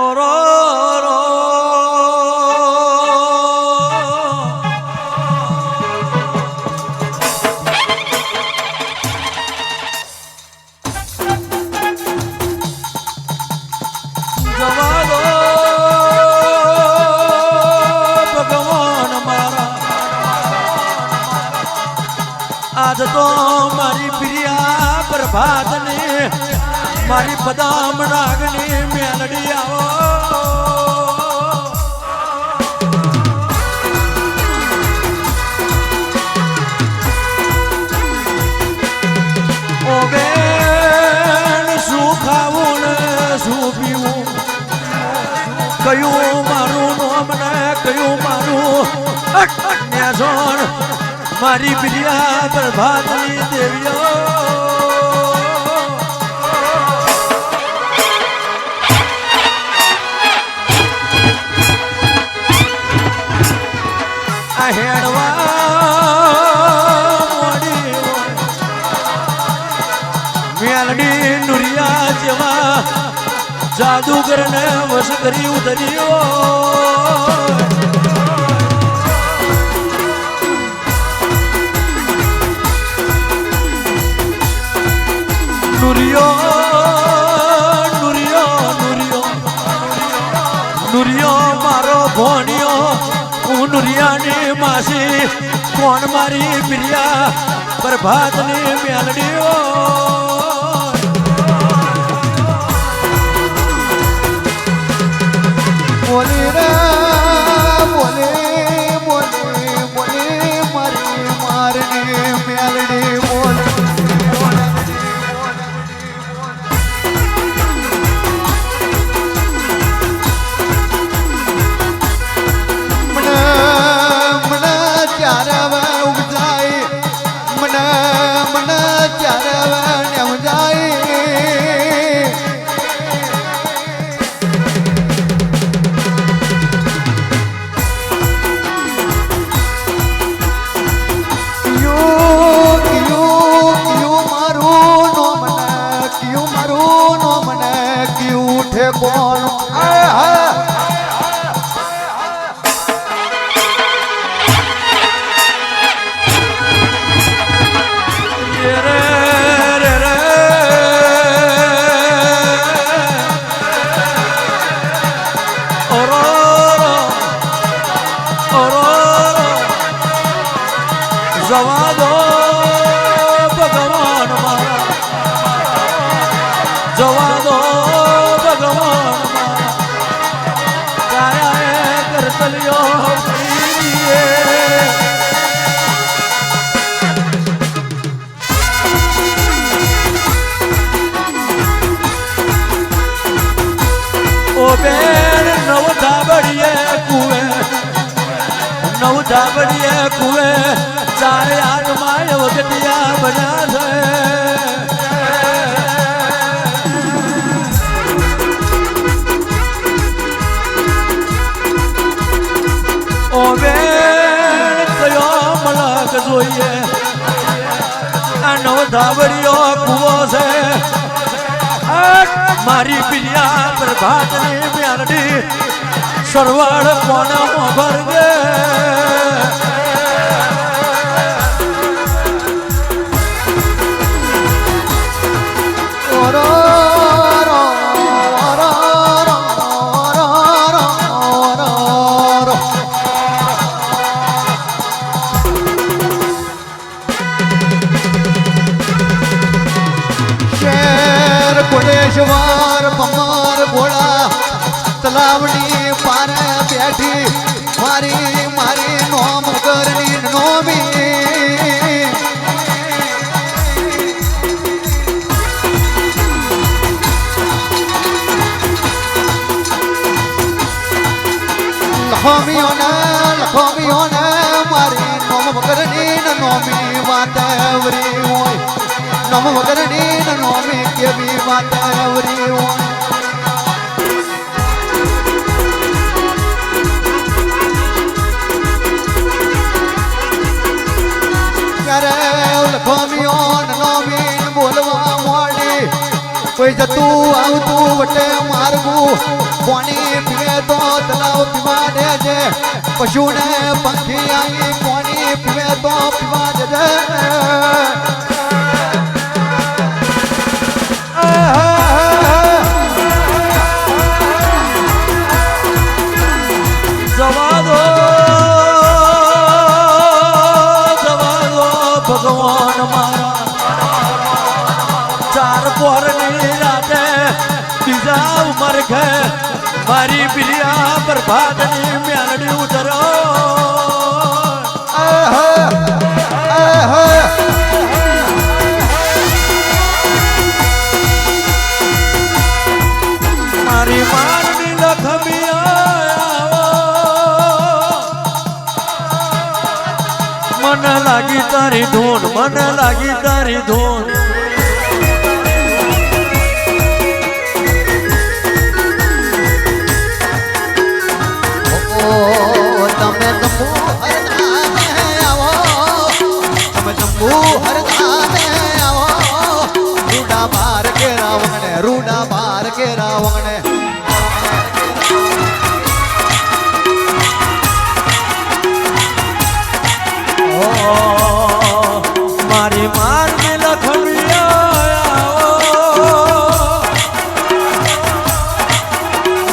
ઓરો row જવા દો ભગવાન મારા આજ તો મારી પ્રિયા પ્રભાતને મારી બદામ નાગની મેલડી આવો ઓ બેન શું ખાવું ને શું પીવું કયું મારું નામ ને કયું મારું નેસોણ મારી પ્રિયા પ્રભાતની દેવીઓ હેડવા મોડી મેલડી નુરિયા જેવા જાદુગરને વશ કરી ઉતર્યો નુરિયો નુરિયો નુરિયો નુરિયો મારો ભોણિયો નુરિયાની માસી કોણ મારી પ્રિયા પ્રભાતની મેલડીઓ બોલી રે બોલે બોલે બોલે મારી મારની મેલડી બોલે કોણ જવા દો ભગવાન મારા જવા દો ભગવાન મારા કરતલિયો ઓ બેન નવ ધાબડીએ કુવે નવ ધાબડીએ કુવે ચારે આઠમાં વગતિયા બન્યા છે ઓ બેન કયો મલક જોઈએ આ નવ ધાબડીઓ કુવો છે મારી પ્રિયા પ્રભાતની મેલડી સરવાળ કોના ભરગે કોટેશ્વર પમાર ભોળા તલાવડી પારે બેઠી મારી મારી નોમ કરની નોમી લખોમીઓને મારી નોમ કરની નોમી વાતવરી હોય નમ વગરની નોમી કેવી વાતવરી હોય ત્યારે લખોમીઓ નોમી બોલવા મોડી કોઈ જતું આવતું વટે મારગું પાણી પીવે તો તલાવ પીવા દેજે પશુને પંખી આવી પાણી પીવે તો પીવા દેજે ભગવાન મારા ચાર પોરની રાતે બીજા ઉમર ઘે મારી બિલિયા પ્રભાતની મેલડી ઉતરો મારી મારની લખમી મને લાગી તારી ધૂન મને લાગી તારી ધૂન તમે તંબુ હરધામે આવો તમે તંબુ હરધામે આવો રૂડા બાર કે રાવણે રૂડા બાર કે રાવણે મારી મારની લખમિયા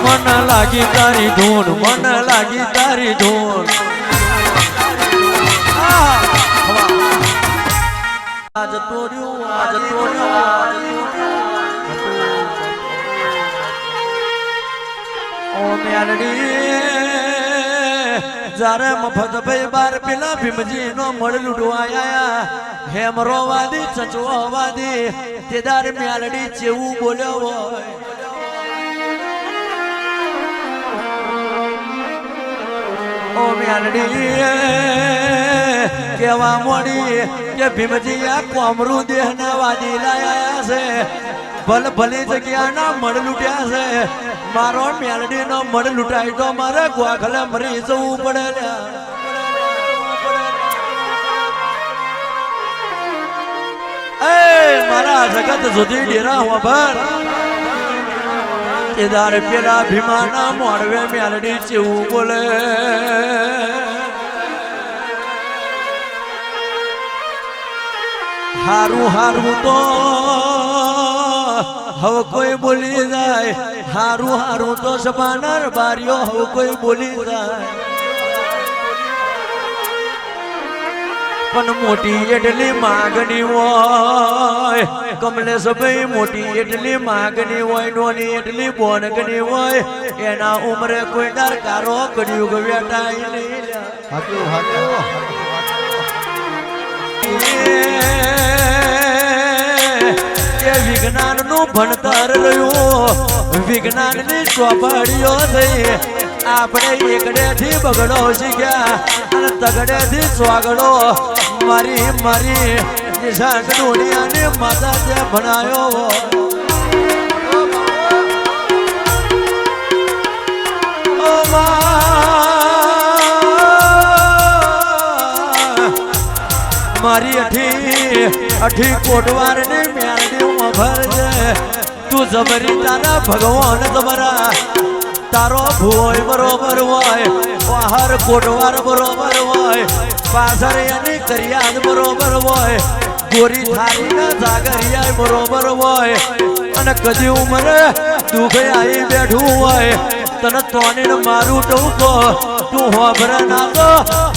મને લાગી તારી ધૂન મને લાગી તારી ધૂન આજ તોડ્યું આજ તોડ્યું ઓ મેલડી જારે મફત ભાઈ બાર પેલા ભીમજી નો મળ લૂંટવાયા હેમરો વાદી ચચવો વાદી તેદાર મ્યાલડી જેવું બોલ્યો હોય ઓ મ્યાલડી કેવા મોડી કે ભીમજી આ કોમરું દેહ ના વાદી લાયા છે ભલ ભલી જગ્યાના મળ લૂટ્યા છે મારો મેલડી નો મળ લૂંટાય તો મારે ગોખલે મરી જવું પડે એ મારા જગત સુધી ડેરા હોભર કેદાર પેલા ભીમાના મોડવે મેલડી જેવું બોલે હારું હારું તો હવે કોઈ બોલી જાય હારું હારું તો સબાનર બારીઓ હવે કોઈ બોલી જાય પણ મોટી એટલી માગણી હોય કમલેશ ભાઈ મોટી એટલી માગણી હોય નોની એટલી બોનગણી હોય એના ઉમરે કોઈ ડરકારો કડિયુગ વેટાઈ નહીં વિજ્ઞાન નું ભણતર રહ્યું વિજ્ઞાન ની ચોપડીઓ થઈ આપણે એકડે થી બગડો શીખ્યા અને તગડે થી સ્વાગડો મારી મારી નિશાકડોડિયાને માતા તે ભણાયો ઓ મારી અઠી કોટવાર ને મેળડી ભરજે તું જબરી તારા ભગવાન તમારા તારો ભૂય બરોબર હોય બહાર કોટવાર બરોબર હોય પાછળ એની કરિયાદ બરોબર હોય ગોરી થારી ના જાગરિયા બરોબર હોય અને કદી ઉમરે દુઃખ આવી બેઠું હોય તને તોને મારું ટૂંકો તું હોભરે ના તો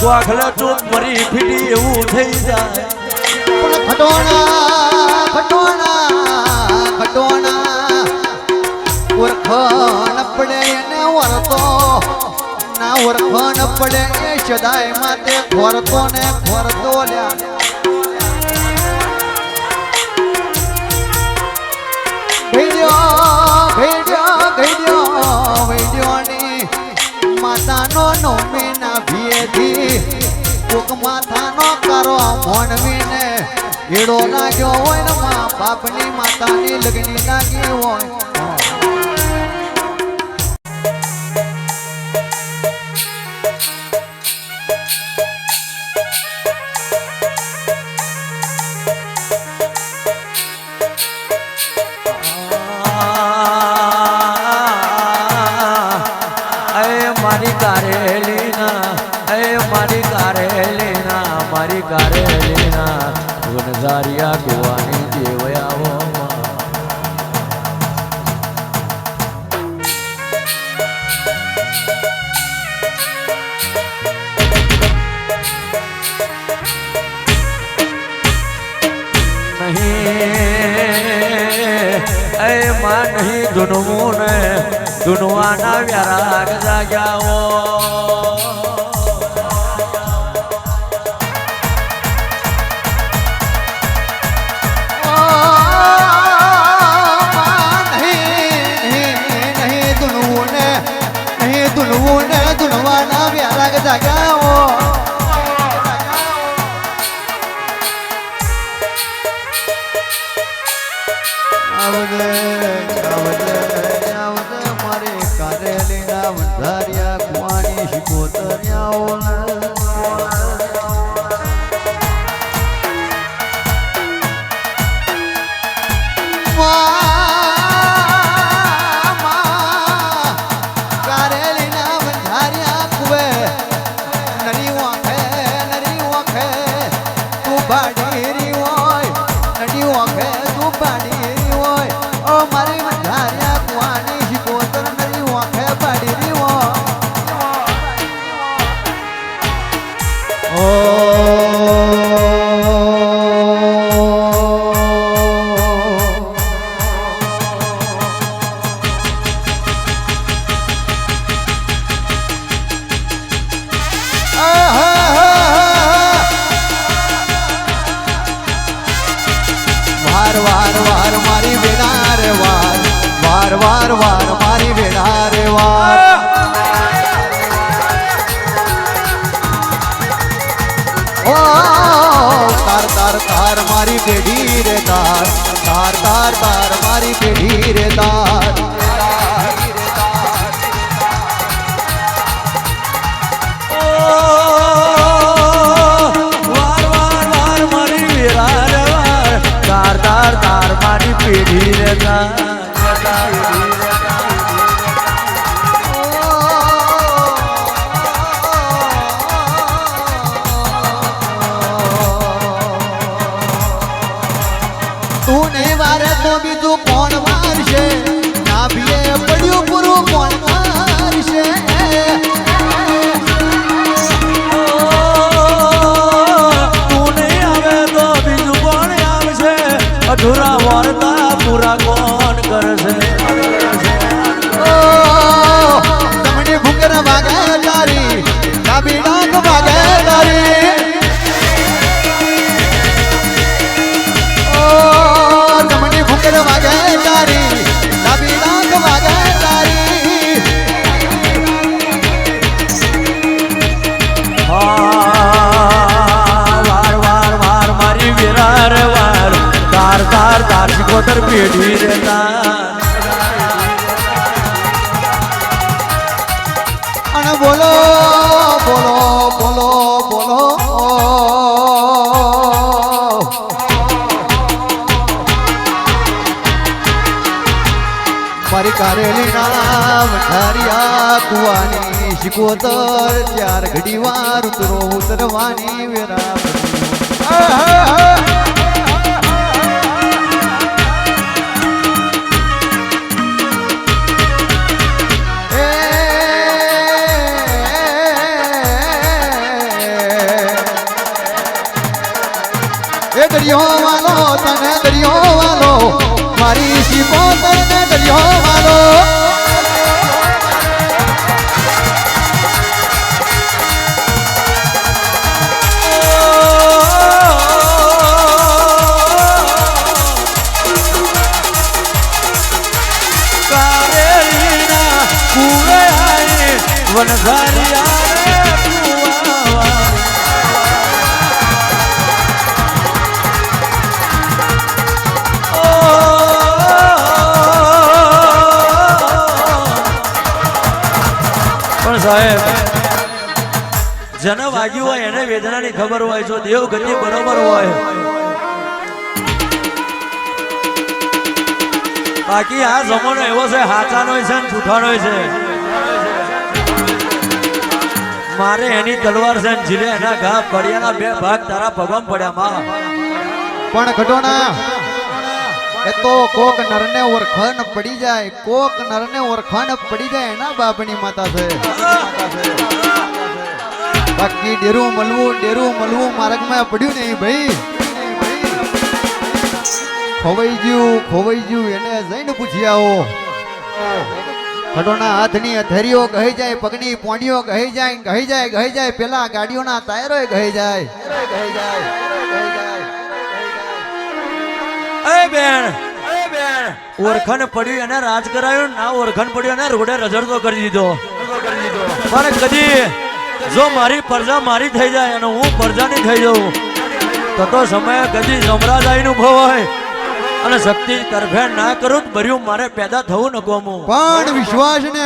ગોખલે તું મરી ફીટી એવું થઈ જાય ખટોણા ખટોણા ખટોણા ઓળખણ પડે એને વરતો ના ઓળખણ પડે એ સદાય માટે ખોરતો ને ખોરતો લ્યા માતાનો નોમીના ભીએથી કોક માથાનો કરો મોનવીને હેડો લાગ્યો હોય ને મા બાપની માતાની લગની લાગી હોય મારી કારેલીના એ મારી કારેલીના મારી કારેલીના વનઝારિયા કુવાની દેવયાવો માં નહીં ધૂનવું ને ધૂનવાના વ્યારાગ જાગ્યાઓ ધૂનવાના વ્યારાગ જાગ્યાઓ મારે કારેલીના વંધારિયા કુવાની કારેલીના વંધારિયા કુવે નરી ઓખે તું બાડી હોય નરી ઓખે તું બાડી હોય ઓ મારી વંધારિયા કુવાની શિકોતર નરી ઓખે બાડી હોય ઓ વાર મારી વેડા રે વાર મારી વેડા રે ઓ તાર મારી પેઢી રે તાર મારી પેઢી રે તાર તાર મારી પેઢી રહેતા તું નહીં વારે તો બીજું કોણ વારશે નાભીએ પડ્યું પૂરું કોણ વારશે તું નહીં આવે તો બીજું કોણ આવશે અધૂરા વાર્તા પૂરા કોણ કરશે તમને ભૂકર વાગે તારી ડાબી ડાંગ વાગે તારી તમને ભૂકર વાગે તારી ડાબી ડાંગ વાગે તારી વાર મારી વિરાર વાર તાર શિકોતર પેઢી રહેતા અને બોલો મારી કારેલીના વંધારિયા કુવાની શિકોતર ત્યાર ઘડી વાર ઉતરવાની વેરા દરિયો વાલો તને દરિયો વાલો મારી શિકોતર ને દરિયો વાલો કારેલીના કુવે આઈ વનઝારિયા સાહેબ જેને વાગ્યું હોય એને વેદનાની ખબર હોય જો દેવ ગતિ બરોબર હોય બાકી આ જમાનો એવો છે હાચાનો છે ને જૂઠાનો છે મારે એની તલવાર છે ને જીલે એના ઘા પડ્યાના બે ભાગ તારા ભગવાન પડ્યા માં. પણ ઘટોના એ તો કોક નરને ઓળખાણ પડી જાય, કોક નરને ઓળખાણ પડી જાય એના બાપની માતા છે. બાકી ડેરું મળવું માર્ગમાં પડ્યું નહીં ભાઈ. ખોવાઈ ગયું એને જઈને પૂછી આવો. ખડોના હાથની હથેરીઓ કહી જાય, પગની પોંડીઓ કહી જાય, પેલા ગાડીઓના ટાયરો કહી જાય. એ બેન ઓળખાણ પડ્યું એને રાજ કરાયું, ના ઓળખાણ પડ્યું એને રોડે રઝળતો કરી દીધો. પણ કદી જો મારી પ્રજા મારી થઈ જાય અને હું પ્રજાની થઈ જાઉં તો સમય કદી જમરાજ આઈનું ભવાય અને શક્તિ તરફેણ ના કરું બર્યું મારે પેદા થવું ન ગમું. પણ વિશ્વાસ ને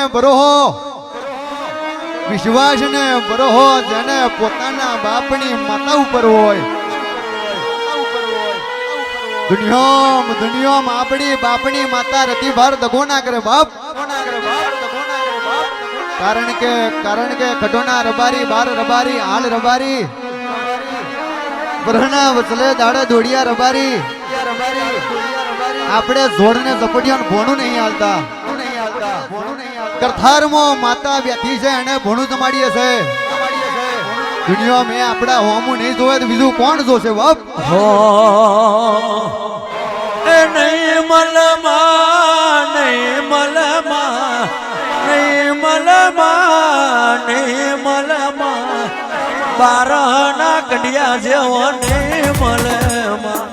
બરોહો જેને પોતાના બાપની માતા ઉપર હોય. દુનિયામાં આપણી બાપની માતા રતિભાર દગો ના કરે બાપ. કારણ કે ખડોના રબારી બાર રબારી હાલ રબારી બરહના વસલે દાડે દોડિયા રબારી. આપણે જોડને ઝપડિયાનું ભોણું નહીં હાલતા. કરથારમાં માતા બેઠી છે એને ભોણું જમાડીએ છે. દુનિયા મેં આપણા હોમું નહીં જોવે તો બીજું કોણ જોશે બાપ. હો એ નહીં મલમાં બારના કડિયા જેવો નહીં મલમાં.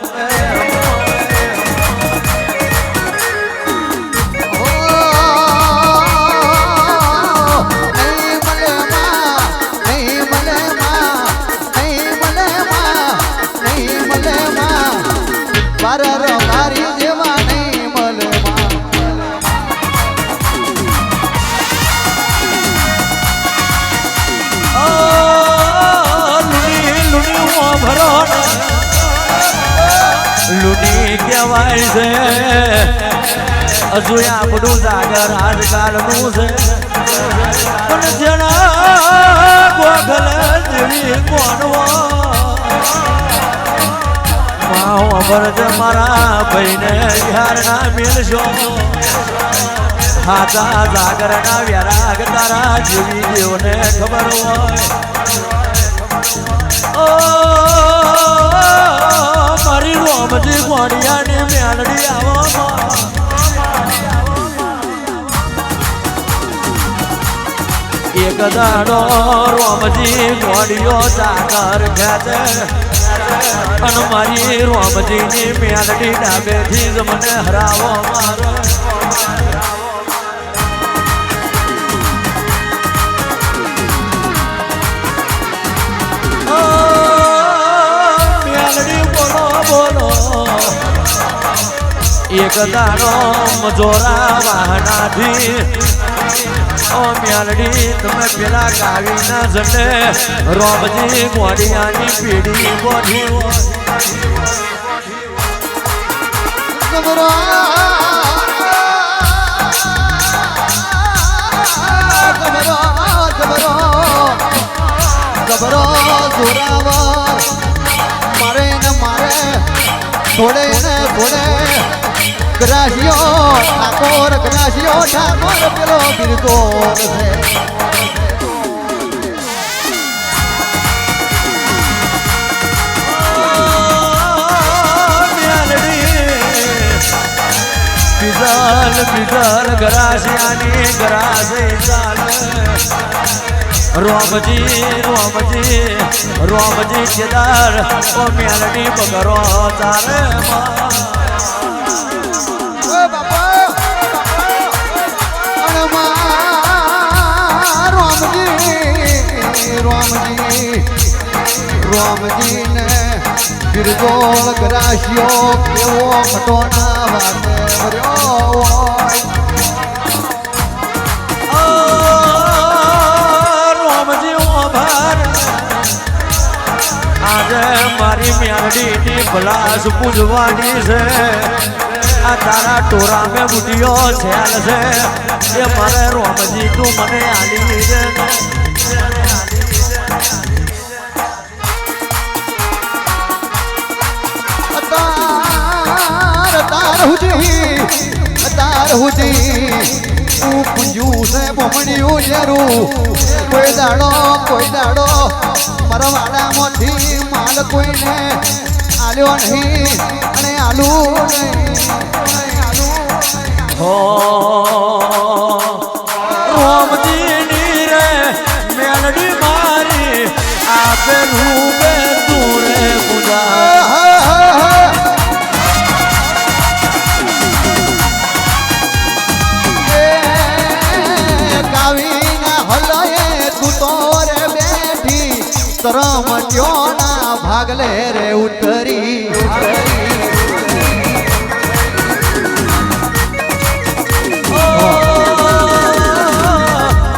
લુની કહેવાય છે હજુ આપણું જાગર આજકાલનું છે. પણ જેના ગોગલ જેવી કોણવો અમર જ મારા ભાઈને ઘર ના મેલશો. હાથા જાગર ના વ્યારાગ તારા જેવી દેવને ખબર હોય. મારી રોમજી ગોડિયાની મેલડી આવો. એક દાડો રોમજી ગોડિયો સાગર ખેંચે અને મારી રોમજીની મેલડી ડાબેથી જ મને હરાવો મારો. એક દાડો મજોરા વાહનાથી ઓ મ્યાલડી તમે પેલા ગાવીના જને રોમજી ગોડિયાની પીડી બોધી મારે ને મારે થોડે ને થોડે ગ્રાસિયો ઠાકોર પેલો બિરદો છે. બીજલ ગ્રાસિયાની ગ્રાસે ચાલે. રોમજી કેદાર ઓ મેલડી બગરો ચાલે. રોમજી ને બિરદોળ ગ્રાસિયો કેવો ખટોના વાતે વર્યો રોમજી ઓભાર આજે મારી મેલડીની ભલાસ પૂજવાની છે. આ તારા ટોરા મેં બુટીઓ છેલ છે એ મારે રોમજી તું મને આલી દે. સુધી હું પૂંજ્યું છે બમણ્યું જેરું કોઈ દાડો મારા વાડામાંથી માલ કોઈને આલ્યો નહીં અને આલું નહીં હો રોમજીની રે મેલડી મારી આપે રૂબે તું રે પૂજા રમટ્યોના ભાગલે રે ઉતરી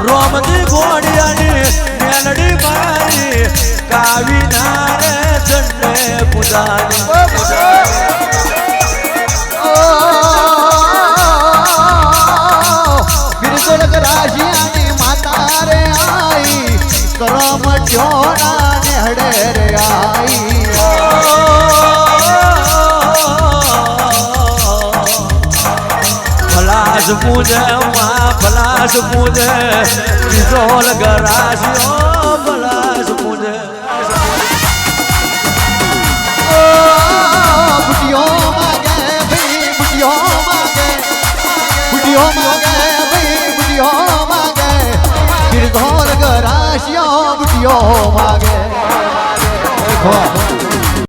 રોમજી ઘોડિયાની મેલડી મારી કાવીના રે ચંડે પૂજાની બિરજોડક રાશિયાની માતા રે આઈ રમટ્યોના નેહડે રે આઈ ભલાસ પૂજે માં ભલાસ પૂજે રિઝોલ ગરાશિયો ભલાસ પૂજે બુટિયો માગે ભાઈ બુટિયો માગે ભાઈ બુટિયો માગે ગિરધોર ગરાશિયો બુટિયો માગે